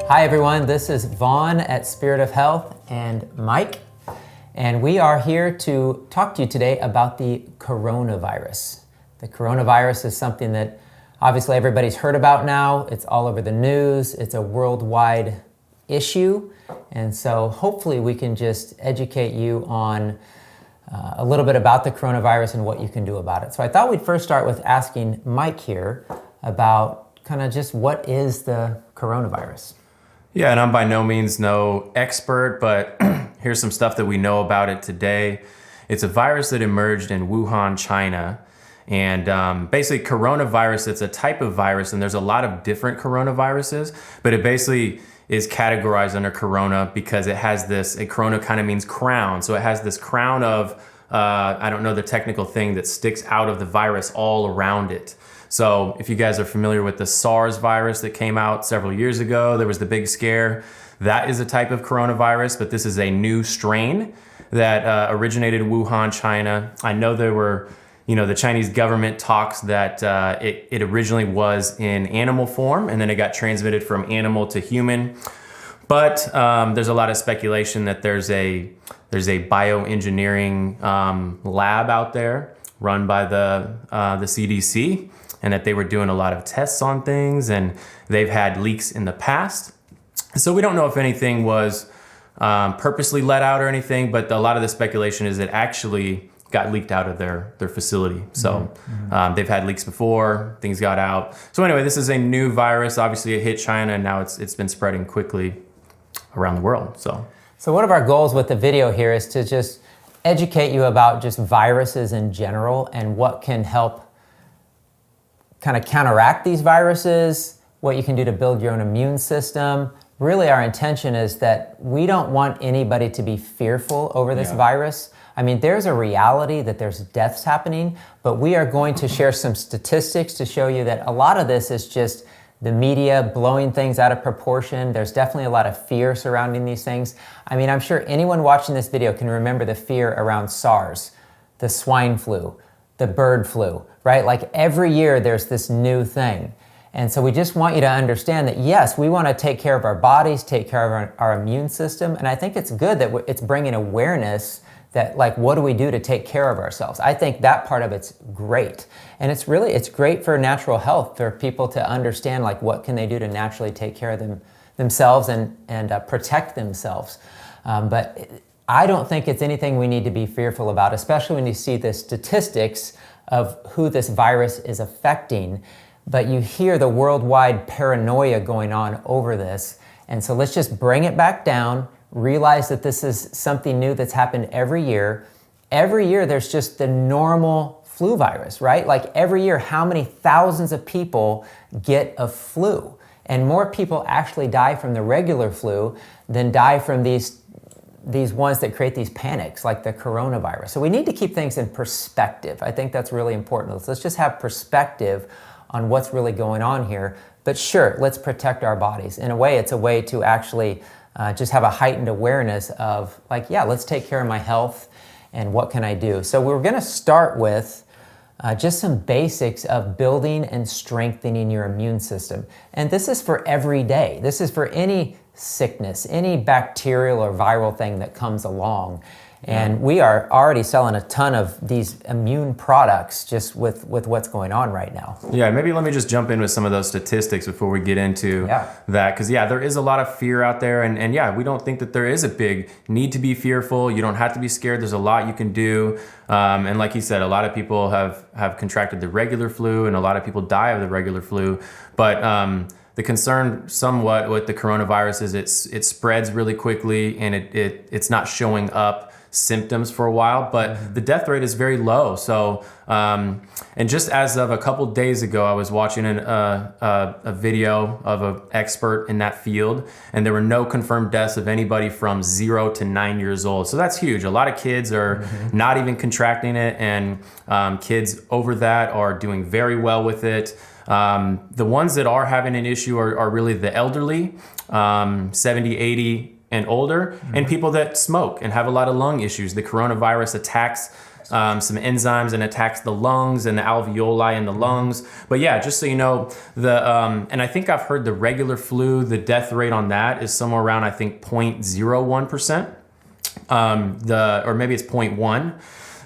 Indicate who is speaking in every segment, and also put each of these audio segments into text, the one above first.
Speaker 1: Hi everyone, this is Vaughn at Spirit of Health and Mike, and we are here to talk to you today about the coronavirus. The coronavirus is something that obviously everybody's heard about now. It's all over the news. It's a worldwide issue, and so hopefully we can just educate you on a little bit about the coronavirus and what you can do about it. So I thought we'd first start with asking Mike here about kind of just what is the coronavirus.
Speaker 2: Yeah, and I'm by no means no expert, but here's some stuff that we know about it today. It's a virus that emerged in Wuhan, China. And basically coronavirus, it's a type of virus, and there's a lot of different coronaviruses, but it basically is categorized under corona because it has this, a corona kind of means crown. So it has this crown of, I don't know the technical thing that sticks out of the virus all around it. So if you guys are familiar with the SARS virus that came out several years ago, there was the big scare. That is a type of coronavirus, but this is a new strain that originated in Wuhan, China. I know there were, the Chinese government talks that it originally was in animal form, and then it got transmitted from animal to human. But there's a lot of speculation that there's a bioengineering lab out there run by the CDC, and that they were doing a lot of tests on things, and they've had leaks in the past. So we don't know if anything was purposely let out or anything, but a lot of the speculation is it actually got leaked out of their facility. So they've had leaks before, things got out. So anyway, this is a new virus. Obviously it hit China, and now it's been spreading quickly around the world. So
Speaker 1: one of our goals with the video here is to just educate you about just viruses in general and what can help kind of counteract these viruses, what you can do to build your own immune system. Really, our intention is that we don't want anybody to be fearful over this virus. I mean, there's a reality that there's deaths happening, but we are going to share some statistics to show you that a lot of this is just the media blowing things out of proportion. There's definitely a lot of fear surrounding these things. I mean, I'm sure anyone watching this video can remember the fear around SARS, the swine flu, the bird flu, right? Like every year there's this new thing. And so we just want you to understand that, yes, we want to take care of our bodies, take care of our immune system. And I think it's good that it's bringing awareness that, like, what do we do to take care of ourselves? I think that part of it's great. And it's great for natural health, for people to understand, like, what can they do to naturally take care of themselves and protect themselves. But I don't think it's anything we need to be fearful about, especially when you see the statistics of who this virus is affecting. But you hear the worldwide paranoia going on over this. And so let's just bring it back down, realize that this is something new that's happened every year. Every year there's just the normal flu virus, right? Like every year, how many thousands of people get a flu? And more people actually die from the regular flu than die from these ones that create these panics, like the coronavirus. So we need to keep things in perspective. I think that's really important. Let's just have perspective on what's really going on here. But sure, let's protect our bodies. In a way, it's a way to actually just have a heightened awareness of, like, yeah, let's take care of my health and what can I do? So we're gonna start with just some basics of building and strengthening your immune system. And this is for every day. This is for any sickness, any bacterial or viral thing that comes along. And we are already selling a ton of these immune products just with what's going on right now.
Speaker 2: Yeah, maybe let me just jump in with some of those statistics before we get into that. Because there is a lot of fear out there. And we don't think that there is a big need to be fearful. You don't have to be scared. There's a lot you can do. And like you said, a lot of people have contracted the regular flu, and a lot of people die of the regular flu. But the concern somewhat with the coronavirus is it spreads really quickly, and it's not showing up symptoms for a while, but the death rate is very low. So, and just as of a couple days ago, I was watching a video of an expert in that field, and there were no confirmed deaths of anybody from 0 to 9 years old. So that's huge. A lot of kids are not even contracting it, and kids over that are doing very well with it. The ones that are having an issue are really the elderly, 70, 80, and older, and people that smoke and have a lot of lung issues. The coronavirus attacks some enzymes, and attacks the lungs and the alveoli in the lungs. But yeah, just so you know, and I think I've heard the regular flu, the death rate on that is somewhere around, I think, 0.01%. Or maybe it's 0.1.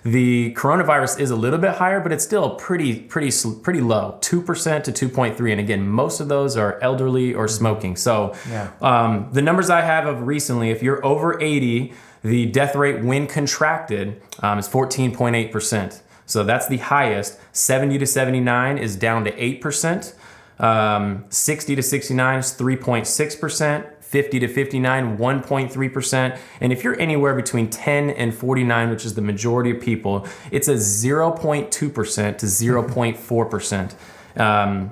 Speaker 2: The coronavirus is a little bit higher, but it's still pretty low, 2% to 2.3. And again, most of those are elderly or smoking. So the numbers I have of recently, if you're over 80, the death rate when contracted is 14.8%. So that's the highest. 70 to 79 is down to 8%. 60 to 69 is 3.6%. 50 to 59, 1.3%. And if you're anywhere between 10 and 49, which is the majority of people, it's a 0.2% to 0.4%.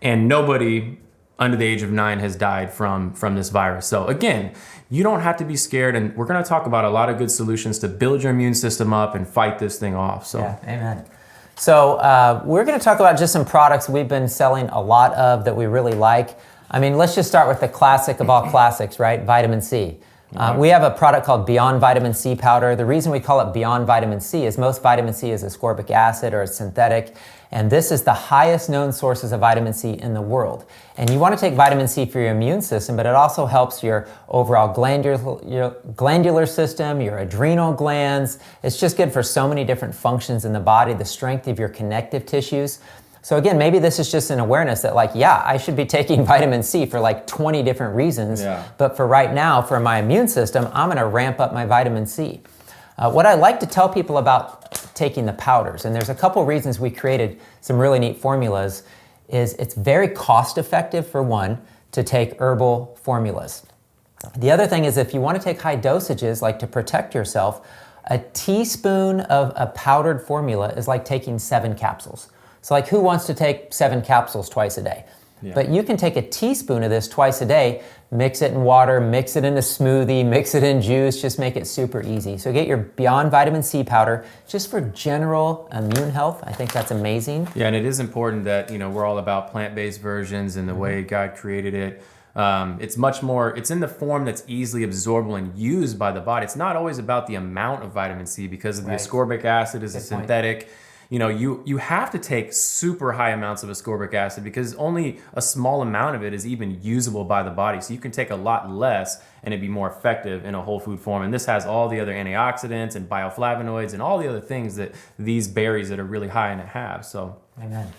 Speaker 2: And nobody under the age of 9 has died from this virus. So again, you don't have to be scared. And we're going to talk about a lot of good solutions to build your immune system up and fight this thing off. So
Speaker 1: yeah, amen. So we're going to talk about just some products we've been selling a lot of that we really like. I mean, let's just start with the classic of all classics, right? Vitamin C. We have a product called Beyond Vitamin C powder. The reason we call it Beyond Vitamin C is most vitamin C is ascorbic acid or it's synthetic, and this is the highest known sources of vitamin C in the world. And you want to take vitamin C for your immune system, but it also helps your overall glandular system, your adrenal glands. It's just good for so many different functions in the body, the strength of your connective tissues. So again, maybe this is just an awareness that I should be taking vitamin C for 20 different reasons. Yeah. But for right now, for my immune system, I'm going to ramp up my vitamin C. What I like to tell people about taking the powders, and there's a couple reasons we created some really neat formulas, is it's very cost effective, for one, to take herbal formulas. The other thing is if you want to take high dosages, like to protect yourself, a teaspoon of a powdered formula is like taking 7 capsules. So who wants to take 7 capsules twice a day? Yeah. But you can take a teaspoon of this twice a day, mix it in water, mix it in a smoothie, mix it in juice, just make it super easy. So get your Beyond Vitamin C powder just for general immune health. I think that's amazing.
Speaker 2: Yeah, and it is important that, we're all about plant-based versions and the way God created it. It's much more, it's in the form that's easily absorbable and used by the body. It's not always about the amount of vitamin C because of the ascorbic acid is a synthetic. You have to take super high amounts of ascorbic acid because only a small amount of it is even usable by the body. So you can take a lot less and it'd be more effective in a whole food form. And this has all the other antioxidants and bioflavonoids and all the other things that these berries that are really high in it have. So,
Speaker 1: amen.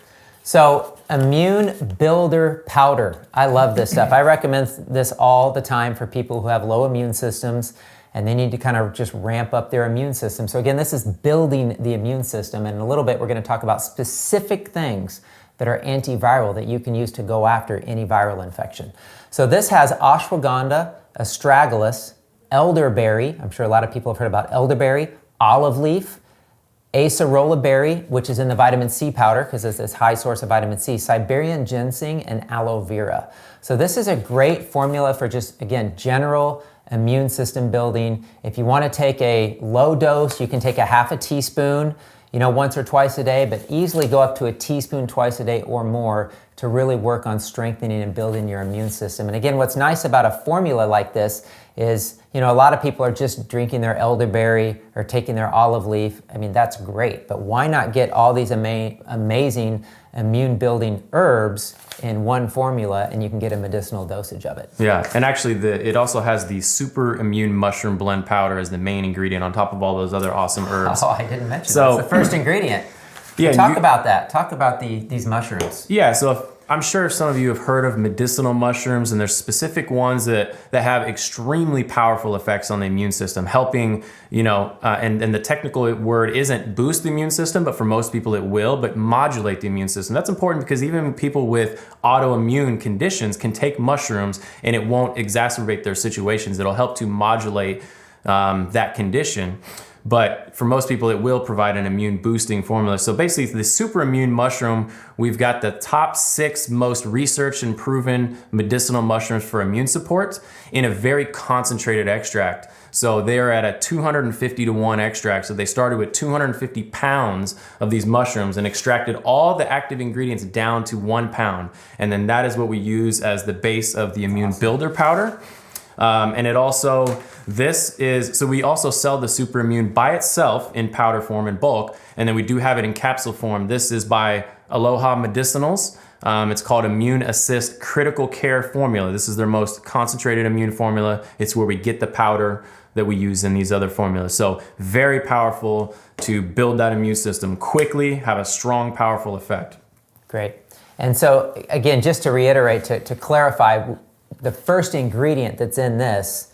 Speaker 1: So immune builder powder. I love this stuff. I recommend this all the time for people who have low immune systems and they need to kind of just ramp up their immune system. So again, this is building the immune system. And in a little bit, we're going to talk about specific things that are antiviral that you can use to go after any viral infection. So this has ashwagandha, astragalus, elderberry. I'm sure a lot of people have heard about elderberry, olive leaf, acerola berry, which is in the vitamin C powder because it's this high source of vitamin C, Siberian ginseng, and aloe vera. So this is a great formula for just, again, general immune system building. If you want to take a low dose, you can take a half a teaspoon, once or twice a day, but easily go up to a teaspoon twice a day or more to really work on strengthening and building your immune system. And again, what's nice about a formula like this is, a lot of people are just drinking their elderberry or taking their olive leaf. I mean, that's great, but why not get all these amazing immune building herbs in one formula and you can get a medicinal dosage of it.
Speaker 2: Yeah, and actually it also has the super immune mushroom blend powder as the main ingredient on top of all those other awesome herbs.
Speaker 1: Oh, I didn't mention that. It's the first ingredient. Yeah, Talk about that. Talk about these mushrooms.
Speaker 2: Yeah, so I'm sure some of you have heard of medicinal mushrooms, and there's specific ones that have extremely powerful effects on the immune system, helping, and the technical word isn't boost the immune system, but for most people it will, but modulate the immune system. That's important because even people with autoimmune conditions can take mushrooms and it won't exacerbate their situations. It'll help to modulate that condition. But for most people, it will provide an immune boosting formula. So basically, the super immune mushroom, we've got the top 6 most researched and proven medicinal mushrooms for immune support in a very concentrated extract. So they're at a 250-to-1 extract. So they started with 250 pounds of these mushrooms and extracted all the active ingredients down to 1 pound. And then that is what we use as the base of the immune builder powder. And it also, so we also sell the Super Immune by itself in powder form in bulk, and then we do have it in capsule form. This is by Aloha Medicinals. It's called Immune Assist Critical Care Formula. This is their most concentrated immune formula. It's where we get the powder that we use in these other formulas. So very powerful to build that immune system quickly, have a strong, powerful effect.
Speaker 1: Great. And so again, just to reiterate, to clarify, the first ingredient that's in this,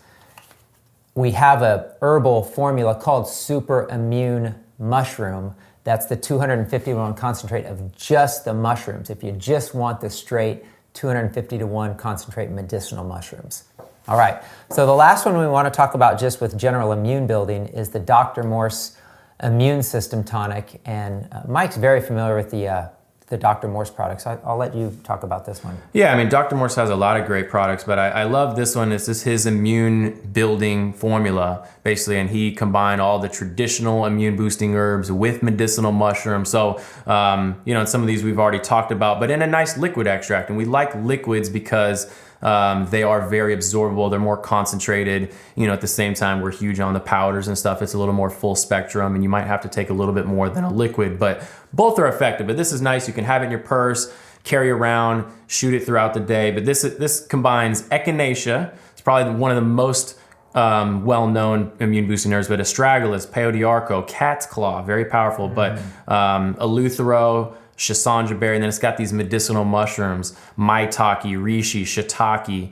Speaker 1: we have a herbal formula called Super Immune Mushroom. That's the 250 to 1 concentrate of just the mushrooms. If you just want the straight 250 to 1 concentrate medicinal mushrooms. All right, so the last one we want to talk about just with general immune building is the Dr. Morse Immune System Tonic. And Mike's very familiar with the Dr. Morse products. I'll let you talk about this one.
Speaker 2: Yeah, I mean, Dr. Morse has a lot of great products, but I love this one. It's just his immune building formula, basically, and he combined all the traditional immune boosting herbs with medicinal mushrooms. So, some of these we've already talked about, but in a nice liquid extract. And we like liquids because they are very absorbable. They're more concentrated. At the same time, we're huge on the powders and stuff. It's a little more full spectrum, and you might have to take a little bit more than a liquid, but both are effective. But this is nice. You can have it in your purse, carry around, shoot it throughout the day. But this combines echinacea. It's probably one of the most well-known immune boosting herbs, but astragalus, peyote, cat's claw, very powerful. But eleuthero, Shisanja berry, and then it's got these medicinal mushrooms, maitake, reishi, shiitake.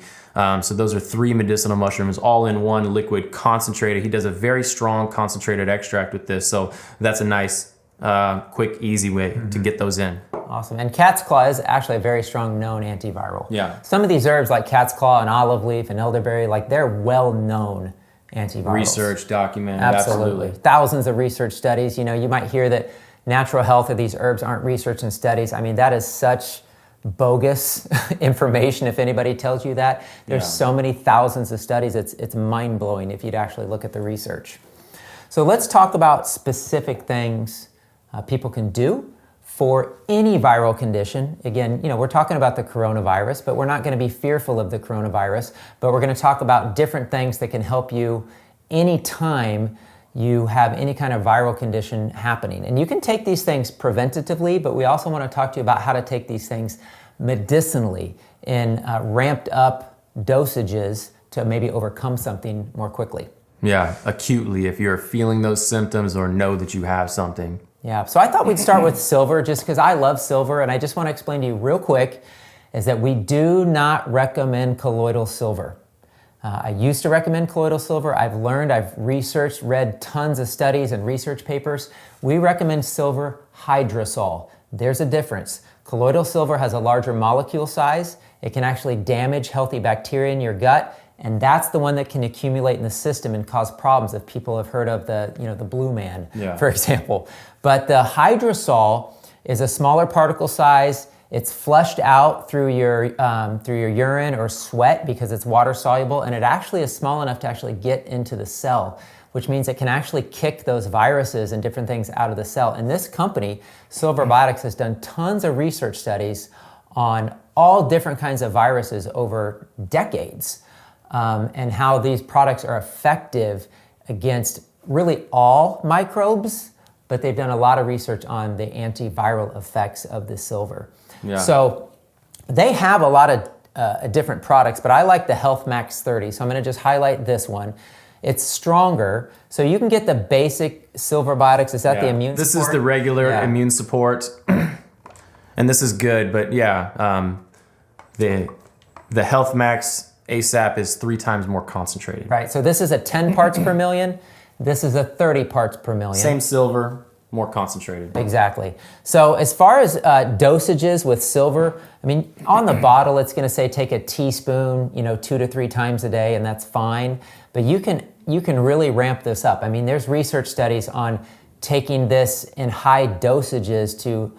Speaker 2: So those are 3 medicinal mushrooms all in one liquid concentrated. He does a very strong concentrated extract with this. So that's a nice, quick, easy way to get those in.
Speaker 1: Awesome. And cat's claw is actually a very strong known antiviral.
Speaker 2: Yeah.
Speaker 1: Some of these herbs like cat's claw and olive leaf and elderberry, they're well-known antivirals.
Speaker 2: Research, documented.
Speaker 1: Absolutely. Thousands of research studies. You might hear that natural health of these herbs aren't researched and studies. I mean, that is such bogus information if anybody tells you that. There's so many thousands of studies, it's mind-blowing if you'd actually look at the research. So let's talk about specific things people can do for any viral condition. Again, we're talking about the coronavirus, but we're not going to be fearful of the coronavirus, but we're going to talk about different things that can help you anytime you have any kind of viral condition happening. And you can take these things preventatively, but we also want to talk to you about how to take these things medicinally in ramped up dosages to maybe overcome something more quickly.
Speaker 2: Yeah, acutely, if you're feeling those symptoms or know that you have something.
Speaker 1: Yeah, so I thought we'd start with silver just because I love silver, and I just want to explain to you real quick is that we do not recommend colloidal silver. I used to recommend colloidal silver. I've researched, read tons of studies and research papers. We recommend silver hydrosol. There's a difference. Colloidal silver has a larger molecule size. It can actually damage healthy bacteria in your gut, and that's the one that can accumulate in the system and cause problems if people have heard of the blue man, for example. But the hydrosol is a smaller particle size. It's flushed out through your urine or sweat because it's water soluble, and it actually is small enough to actually get into the cell, which means it can actually kick those viruses and different things out of the cell. And this company, Silver Biotics, has done tons of research studies on all different kinds of viruses over decades, and how these products are effective against really all microbes, but they've done a lot of research on the antiviral effects of the silver. Yeah. So they have a lot of different products, but I like the Health Max 30. So I'm going to just highlight this one. It's stronger. So you can get the basic Silver Biotics. Is that the immune support?
Speaker 2: This is the regular immune support. And this is good, but the Health Max ASAP is 3 times more concentrated.
Speaker 1: Right. So this is a 10 parts per million. This is a 30 parts per million.
Speaker 2: Same silver, more concentrated.
Speaker 1: Exactly. So as far as dosages with silver, I mean, on the bottle, it's going to say take a teaspoon, 2 to 3 times a day, and that's fine. But you can really ramp this up. I mean, there's research studies on taking this in high dosages to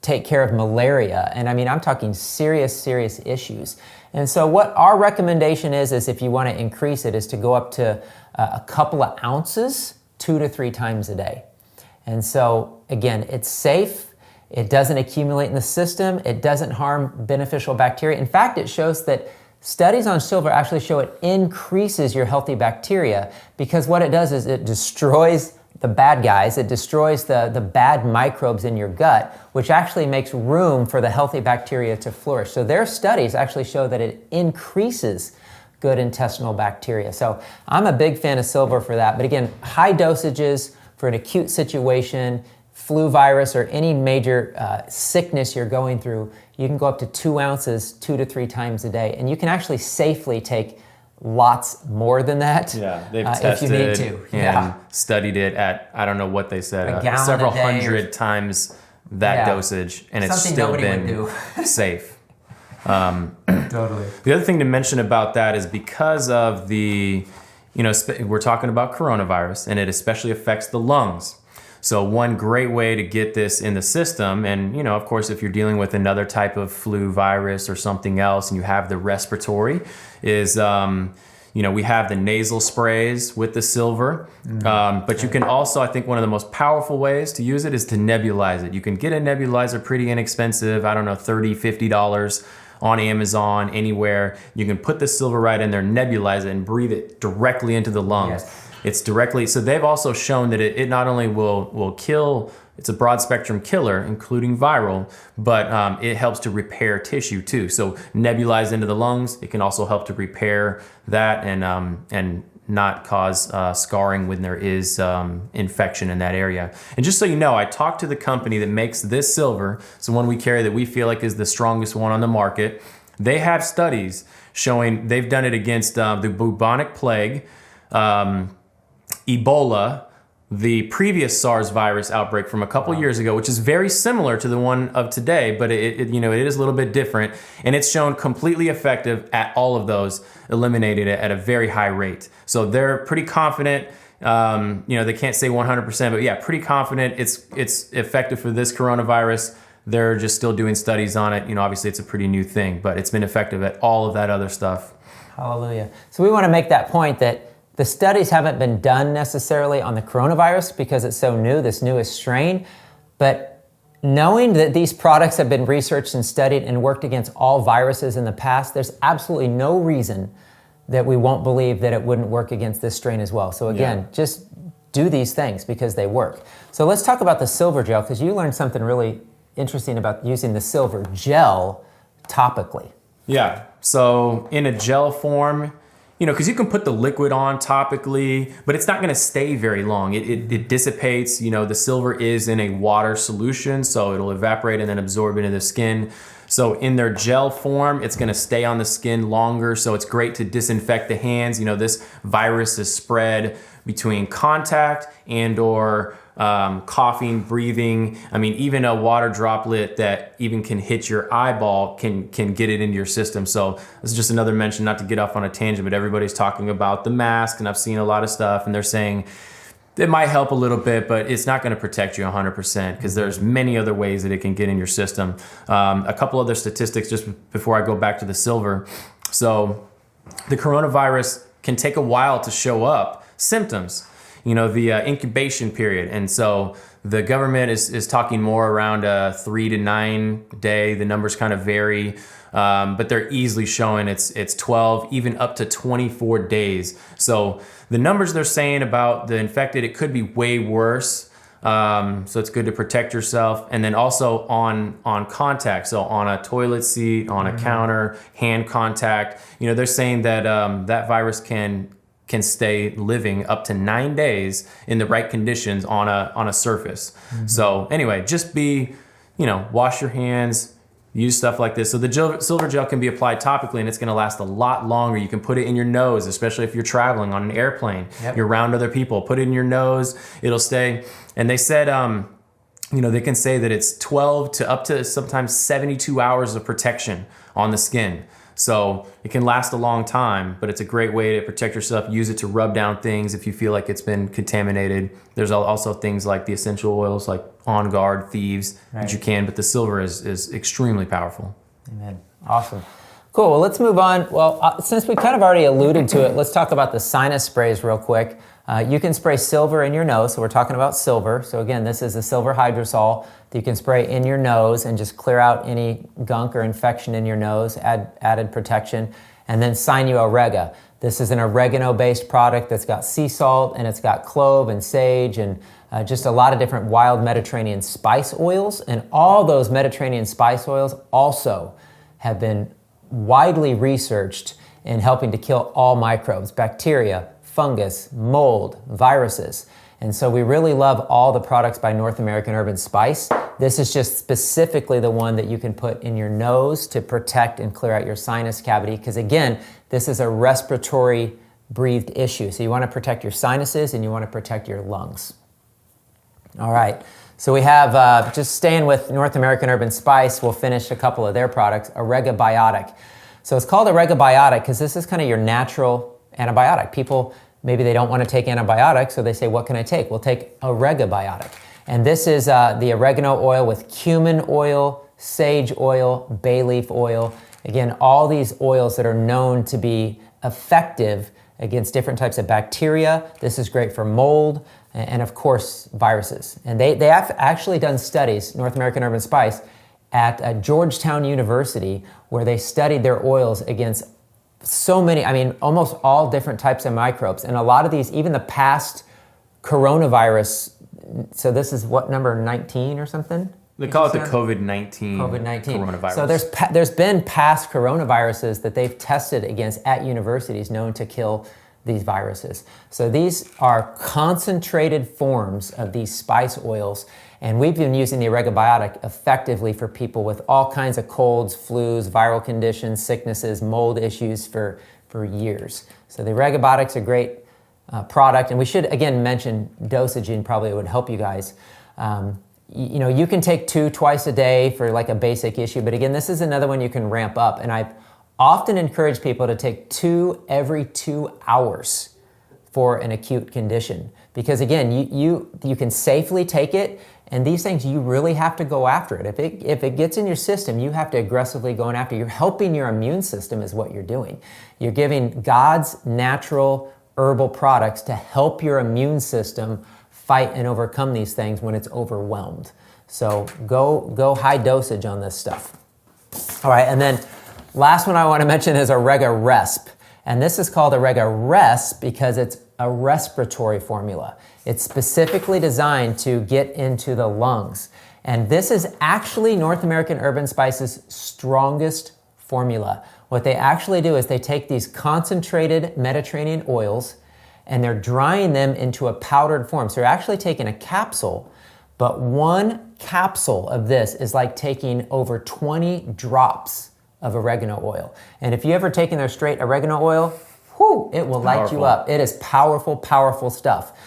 Speaker 1: take care of malaria. And I mean, I'm talking serious issues. And so what our recommendation is if you want to increase it, is to go up to a couple of ounces, 2 to 3 times a day. And so, again, it's safe, it doesn't accumulate in the system, it doesn't harm beneficial bacteria. In fact, it shows that studies on silver actually show it increases your healthy bacteria, because what it does is it destroys the bad guys, it destroys the bad microbes in your gut, which actually makes room for the healthy bacteria to flourish. So their studies actually show that it increases good intestinal bacteria. So I'm a big fan of silver for that. But again, high dosages for an acute situation, flu virus, or any major sickness you're going through, you can go up to 2 ounces 2 to 3 times a day. And you can actually safely take lots more than that.
Speaker 2: Yeah, they've tested
Speaker 1: if you need to.
Speaker 2: and studied it at, I don't know what they said, several hundred times that dosage, and it's still been safe.
Speaker 1: Totally.
Speaker 2: The other thing to mention about that is because of the, we're talking about coronavirus, and it especially affects the lungs. So one great way to get this in the system, and of course, if you're dealing with another type of flu virus or something else, and you have the respiratory, is we have the nasal sprays with the silver, but you can also, I think one of the most powerful ways to use it is to nebulize it. You can get a nebulizer pretty inexpensive, I don't know, $30, $50 on Amazon, anywhere. You can put the silver right in there, nebulize it, and breathe it directly into the lungs.
Speaker 1: Yes.
Speaker 2: It's directly, so they've also shown that it not only will kill, it's a broad spectrum killer, including viral, but it helps to repair tissue too. So nebulized into the lungs, it can also help to repair that and not cause scarring when there is infection in that area. And just so you know, I talked to the company that makes this silver, so one we carry that we feel like is the strongest one on the market. They have studies showing they've done it against the bubonic plague, Ebola, the previous SARS virus outbreak from a couple years ago, which is very similar to the one of today, but it is a little bit different, and it's shown completely effective at all of those, eliminated it at a very high rate. So they're pretty confident. They can't say 100%, but yeah, pretty confident it's effective for this coronavirus. They're just still doing studies on it. Obviously it's a pretty new thing, but it's been effective at all of that other stuff.
Speaker 1: Hallelujah. So we want to make that point that the studies haven't been done necessarily on the coronavirus because it's so new, this newest strain, but knowing that these products have been researched and studied and worked against all viruses in the past, there's absolutely no reason that we won't believe that it wouldn't work against this strain as well. So again, just do these things because they work. So let's talk about the silver gel, because you learned something really interesting about using the silver gel topically. Yeah,
Speaker 2: so in a gel form, because you can put the liquid on topically, but it's not going to stay very long. It dissipates. The silver is in a water solution, so it'll evaporate and then absorb into the skin. So in their gel form, it's going to stay on the skin longer, so it's great to disinfect the hands. This virus is spread between contact and or coughing, breathing. I mean, even a water droplet that even can hit your eyeball can get it into your system. So this is just another mention, not to get off on a tangent, but everybody's talking about the mask, and I've seen a lot of stuff, and they're saying it might help a little bit, but it's not going to protect you 100% because there's many other ways that it can get in your system. A couple other statistics just before I go back to the silver. So the coronavirus can take a while to show up symptoms. The incubation period. And so the government is talking more around a 3 to 9 day. The numbers kind of vary, but they're easily showing it's 12, even up to 24 days. So the numbers they're saying about the infected, it could be way worse. So it's good to protect yourself. And then also on contact. So on a toilet seat, on a counter, hand contact, they're saying that that virus can stay living up to 9 days in the right conditions on a surface. So anyway, just wash your hands, use stuff like this. So the silver gel can be applied topically, and it's going to last a lot longer. You can put it in your nose, especially if you're traveling on an airplane. Yep. You're around other people. Put it in your nose. It'll stay. And they said, they can say that it's 12 to up to sometimes 72 hours of protection on the skin. So it can last a long time, but it's a great way to protect yourself. Use it to rub down things if you feel like it's been contaminated. There's also things like the essential oils, like On Guard, Thieves, that you can, but the silver is extremely powerful.
Speaker 1: Amen. Awesome. Cool. Well, let's move on. Well, since we kind of already alluded to it, let's talk about the sinus sprays real quick. You can spray silver in your nose, so we're talking about silver. So again, this is a silver hydrosol that you can spray in your nose and just clear out any gunk or infection in your nose, added protection. And then Sinuorega. This is an oregano-based product that's got sea salt, and it's got clove and sage and just a lot of different wild Mediterranean spice oils. And all those Mediterranean spice oils also have been widely researched in helping to kill all microbes, bacteria, fungus, mold, viruses. And so we really love all the products by North American Herb & Spice. This is just specifically the one that you can put in your nose to protect and clear out your sinus cavity. Because again, this is a respiratory breathed issue. So you want to protect your sinuses and you want to protect your lungs. All right. So we have, just staying with North American Herb & Spice, we'll finish a couple of their products, Oregabiotic. So it's called Oregabiotic because this is kind of your natural antibiotic. People, maybe they don't want to take antibiotics, so they say, what can I take? We'll take Oregabiotic. And this is the oregano oil with cumin oil, sage oil, bay leaf oil. Again, all these oils that are known to be effective against different types of bacteria. This is great for mold and of course, viruses. And they have actually done studies, North American Herb & Spice, at Georgetown University, where they studied their oils against so many, almost all different types of microbes. And a lot of these, even the past coronavirus, so this is what, number 19 or something?
Speaker 2: They call it the COVID-19 coronavirus.
Speaker 1: So there's been past coronaviruses that they've tested against at universities known to kill these viruses. So these are concentrated forms of these spice oils, and we've been using the Oregabiotic effectively for people with all kinds of colds, flus, viral conditions, sicknesses, mold issues for years. So the Oregabiotic's a great product, and we should again mention dosaging probably would help you guys. You can take 2 twice a day for like a basic issue, but again, this is another one you can ramp up, and I've often encourage people to take 2 every 2 hours for an acute condition. Because again, you can safely take it, and these things, you really have to go after it. If it gets in your system, you have to aggressively go after it. You're helping your immune system is what you're doing. You're giving God's natural herbal products to help your immune system fight and overcome these things when it's overwhelmed. So go high dosage on this stuff. All right, and then last one I want to mention is Orega Resp. And this is called Orega Resp because it's a respiratory formula. It's specifically designed to get into the lungs. And this is actually North American Herb & Spice's strongest formula. What they actually do is they take these concentrated Mediterranean oils and they're drying them into a powdered form. So you're actually taking a capsule, but 1 capsule of this is like taking over 20 drops of oregano oil. And if you ever taken their straight oregano oil, it will light you up. It is powerful, powerful stuff.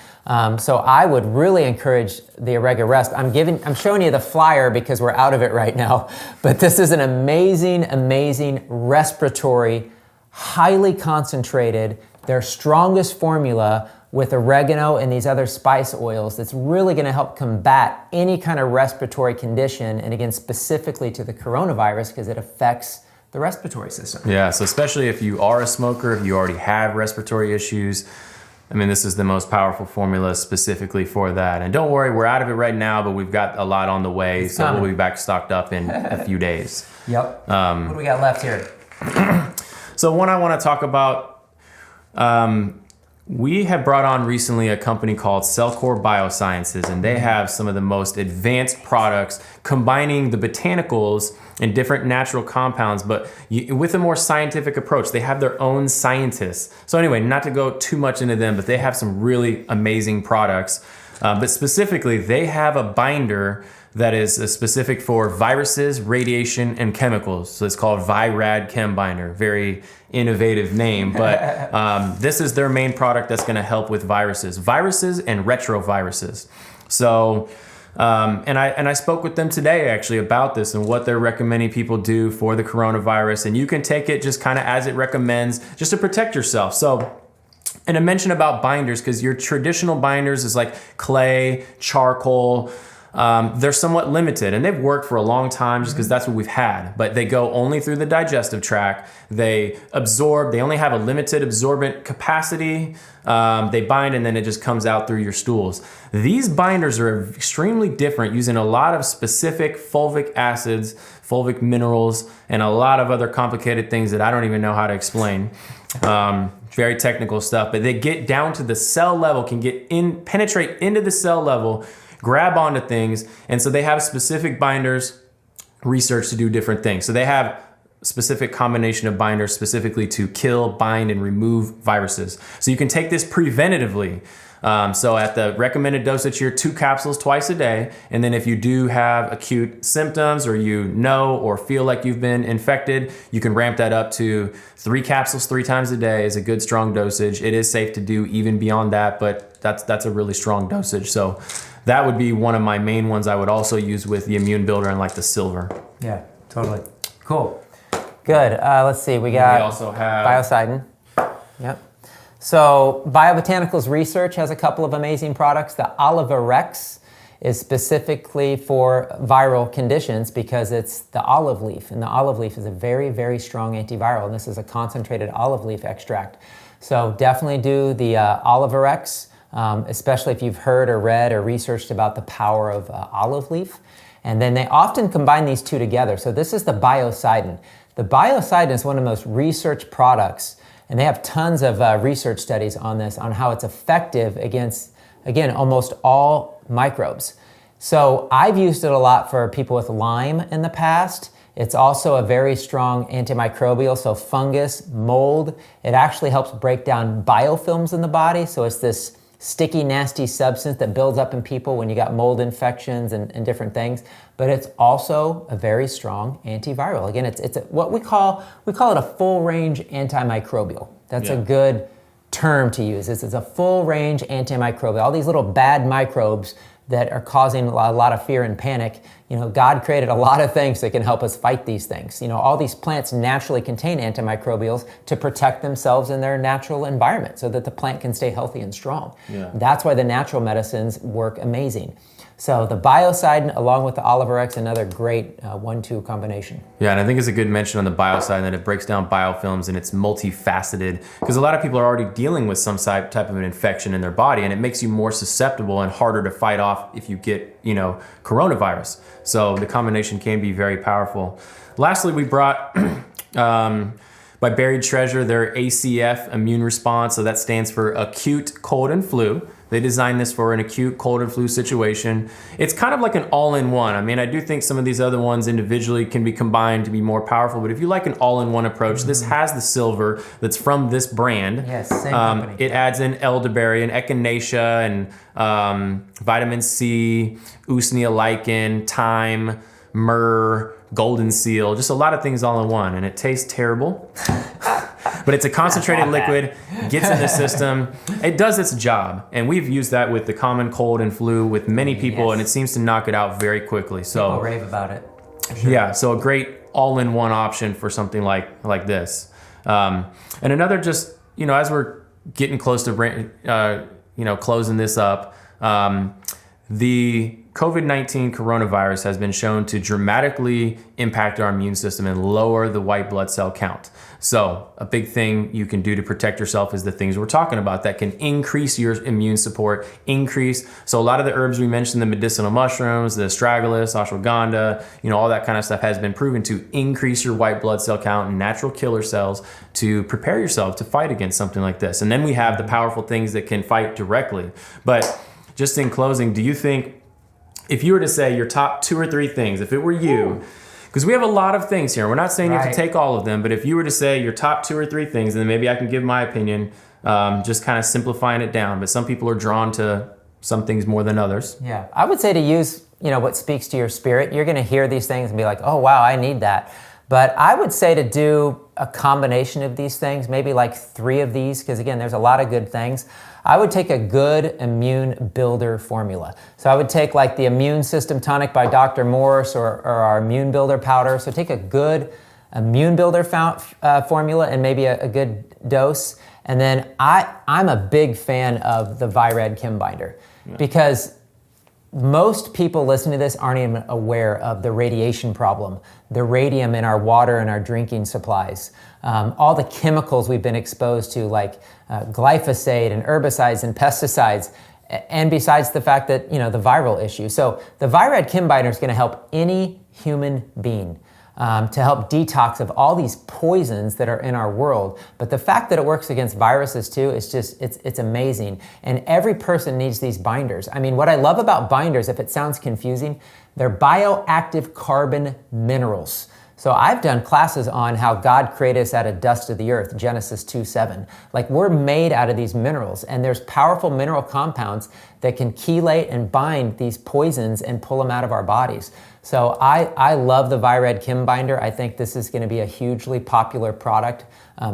Speaker 1: So I would really encourage the Orega Resp. I'm showing you the flyer because we're out of it right now, but this is an amazing, amazing respiratory, highly concentrated, their strongest formula with oregano and these other spice oils that's really going to help combat any kind of respiratory condition, and again, specifically to the coronavirus because it affects the respiratory system.
Speaker 2: Yeah, so especially if you are a smoker, if you already have respiratory issues, this is the most powerful formula specifically for that. And don't worry, we're out of it right now, but we've got a lot on the way, so we'll be back stocked up in a few days.
Speaker 1: Yep. What do we got left here?
Speaker 2: So one I want to talk about, we have brought on recently a company called Cellcore Biosciences, and they have some of the most advanced products combining the botanicals and different natural compounds, but with a more scientific approach. They have their own scientists. So anyway, not to go too much into them, but they have some really amazing products. But specifically, they have a binder that is specific for viruses, radiation, and chemicals. So it's called Virad Chem Binder. Very innovative name, but this is their main product that's going to help with viruses and retroviruses. So, and I spoke with them today actually about this and what they're recommending people do for the coronavirus. And you can take it just kind of as it recommends, just to protect yourself. So, and I mentioned about binders because your traditional binders is like clay, charcoal, they're somewhat limited, and they've worked for a long time just because that's what we've had, but they go only through the digestive tract. They absorb, they only have a limited absorbent capacity. They bind, and then it just comes out through your stools. These binders are extremely different, using a lot of specific fulvic acids, fulvic minerals, and a lot of other complicated things that I don't even know how to explain. Very technical stuff, but they get down to the cell level, can get in, penetrate into the cell level, grab onto things. And so they have specific binders researched to do different things. So they have specific combination of binders specifically to kill, bind, and remove viruses. So you can take this preventatively. So at the recommended dosage here, 2 capsules twice a day. And then if you do have acute symptoms, or you know or feel like you've been infected, you can ramp that up to 3 capsules 3 times a day is a good strong dosage. It is safe to do even beyond that, but that's a really strong dosage. So that would be one of my main ones I would also use with the immune builder and like the silver.
Speaker 1: Yeah, totally. Cool. Good. Let's see. We also have biocidin. Yep. So Biobotanicals Research has a couple of amazing products. The Oliva Rex is specifically for viral conditions because it's the olive leaf, and the olive leaf is a very, very strong antiviral, and this is a concentrated olive leaf extract. So definitely do the Oliva Rex, especially if you've heard or read or researched about the power of olive leaf. And then they often combine these two together. So this is the biocidin. The biocidin is one of the most researched products, and they have tons of research studies on this, on how it's effective against, again, almost all microbes. So I've used it a lot for people with Lyme in the past. It's also a very strong antimicrobial, so fungus, mold. It actually helps break down biofilms in the body, so it's this sticky, nasty substance that builds up in people when you got mold infections and different things. But it's also a very strong antiviral. Again, it's what we call it a full range antimicrobial. That's a good term to use. It's a full range antimicrobial. All these little bad microbes that are causing a lot of fear and panic. You know, God created a lot of things that can help us fight these things. You know, all these plants naturally contain antimicrobials to protect themselves in their natural environment so that the plant can stay healthy and strong. Yeah. That's why the natural medicines work amazing. So the biocidin along with the Oliva Rex, another great 1-2 combination. Yeah,
Speaker 2: and I think it's a good mention on the biocidin that it breaks down biofilms and it's multifaceted, because a lot of people are already dealing with some type of an infection in their body, and it makes you more susceptible and harder to fight off if you get, coronavirus. So the combination can be very powerful. Lastly, we brought by Buried Treasure their ACF immune response. So that stands for acute cold and flu. They designed this for an acute cold and flu situation. It's kind of like an all-in-one. I mean, I do think some of these other ones individually can be combined to be more powerful, but if you like an all-in-one approach, this has the silver that's from this brand.
Speaker 1: Yes, same company.
Speaker 2: It adds in elderberry and echinacea and vitamin C, usnea lichen, thyme, myrrh, golden seal, just a lot of things all in one, and it tastes terrible. But it's a concentrated liquid, gets in the system. It does its job. And we've used that with the common cold and flu with many people, and it seems to knock it out very quickly. So
Speaker 1: people rave about it.
Speaker 2: Sure. Yeah, so a great all-in-one option for something like this. And another just, as we're getting close to, closing this up, the COVID-19 coronavirus has been shown to dramatically impact our immune system and lower the white blood cell count. So a big thing you can do to protect yourself is the things we're talking about that can increase your immune support, So a lot of the herbs we mentioned, the medicinal mushrooms, the astragalus, ashwagandha, all that kind of stuff has been proven to increase your white blood cell count and natural killer cells to prepare yourself to fight against something like this. And then we have the powerful things that can fight directly. But just in closing, do you think, if you were to say your top 2 or 3 things, if it were you, because we have a lot of things here, we're not saying you have to take all of them, but if you were to say your top 2 or 3 things, and then maybe I can give my opinion, just kind of simplifying it down, but some people are drawn to some things more than others.
Speaker 1: Yeah, I would say to use, what speaks to your spirit. You're going to hear these things and be like, oh, wow, I need that. But I would say to do a combination of these things, maybe like 3 of these, because again, there's a lot of good things. I would take a good immune builder formula. So I would take like the Immune System Tonic by Dr. Morse or our Immune Builder powder. So take a good immune builder formula and maybe a good dose. And then I'm a big fan of the Vired Chem Binder because most people listening to this aren't even aware of the radiation problem, the radium in our water and our drinking supplies, all the chemicals we've been exposed to, like glyphosate and herbicides and pesticides, and besides the fact that, the viral issue. So the Virad Chem Binder is going to help any human being to help detox of all these poisons that are in our world. But the fact that it works against viruses too is just, it's amazing. And every person needs these binders. I mean, what I love about binders, if it sounds confusing, they're bioactive carbon minerals. So I've done classes on how God created us out of dust of the earth, Genesis 2:7. Like, we're made out of these minerals, and there's powerful mineral compounds that can chelate and bind these poisons and pull them out of our bodies. So I love the Virad Chem Binder. I think this is going to be a hugely popular product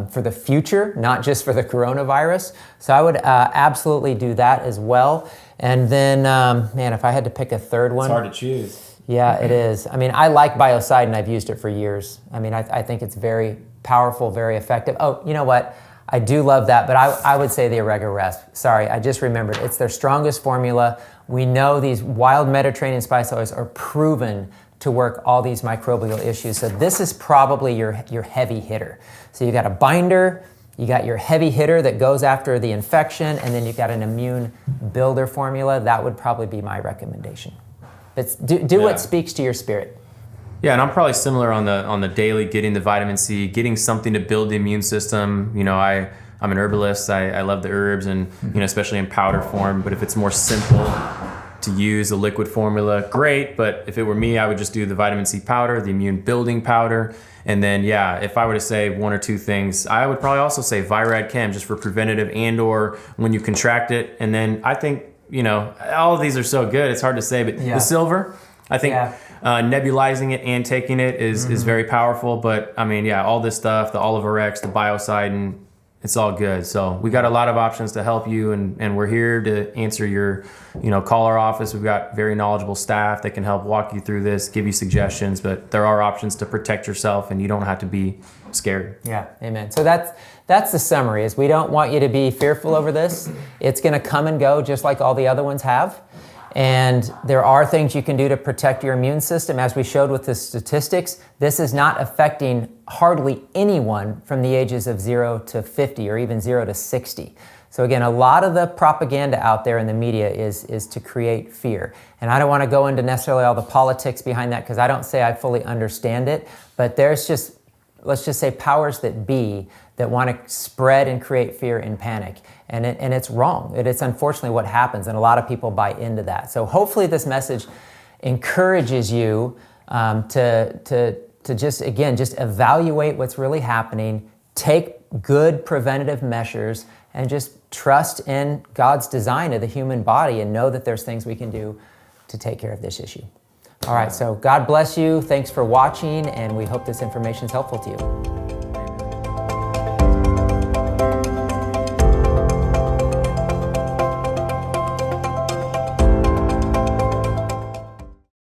Speaker 1: for the future, not just for the coronavirus. So I would absolutely do that as well. And then, man, if I had to pick a third one.
Speaker 2: It's hard to choose.
Speaker 1: Yeah, it is. I mean, I like Biocidin. I've used it for years. I mean, I think it's very powerful, very effective. Oh, you know what? I do love that, but I would say the Orega Resp. Sorry, I just remembered. It's their strongest formula. We know these wild Mediterranean spice oils are proven to work all these microbial issues. So this is probably your heavy hitter. So you got a binder, you got your heavy hitter that goes after the infection, and then you've got an immune builder formula. That would probably be my recommendation. But do what speaks to your spirit.
Speaker 2: Yeah, and I'm probably similar on the daily, getting the vitamin C, getting something to build the immune system. I'm an herbalist. I love the herbs, and especially in powder form. But if it's more simple to use a liquid formula, great. But if it were me, I would just do the vitamin C powder, the immune building powder. And then, if I were to say one or two things, I would probably also say Virad Chem, just for preventative and/or when you contract it. And then I think, all of these are so good. It's hard to say, but the silver, I think nebulizing it and taking it is very powerful. But I mean, all this stuff, the Oliver X, the Biocidin, it's all good. So we got a lot of options to help you, and we're here to answer your, call our office. We've got very knowledgeable staff that can help walk you through this, give you suggestions, but there are options to protect yourself, and you don't have to be scared.
Speaker 1: Yeah, amen. So that's the summary, is we don't want you to be fearful over this. It's going to come and go just like all the other ones have. And there are things you can do to protect your immune system. As we showed with the statistics, this is not affecting hardly anyone from the ages of 0 to 50 or even 0 to 60. So again, a lot of the propaganda out there in the media is to create fear. And I don't want to go into necessarily all the politics behind that, because I don't say I fully understand it, but there's just, let's just say, powers that be that want to spread and create fear and panic. And it's wrong. It's unfortunately what happens, and a lot of people buy into that. So hopefully this message encourages you to just evaluate what's really happening, take good preventative measures, and just trust in God's design of the human body, and know that there's things we can do to take care of this issue. All right, so God bless you. Thanks for watching, and we hope this information is helpful to you.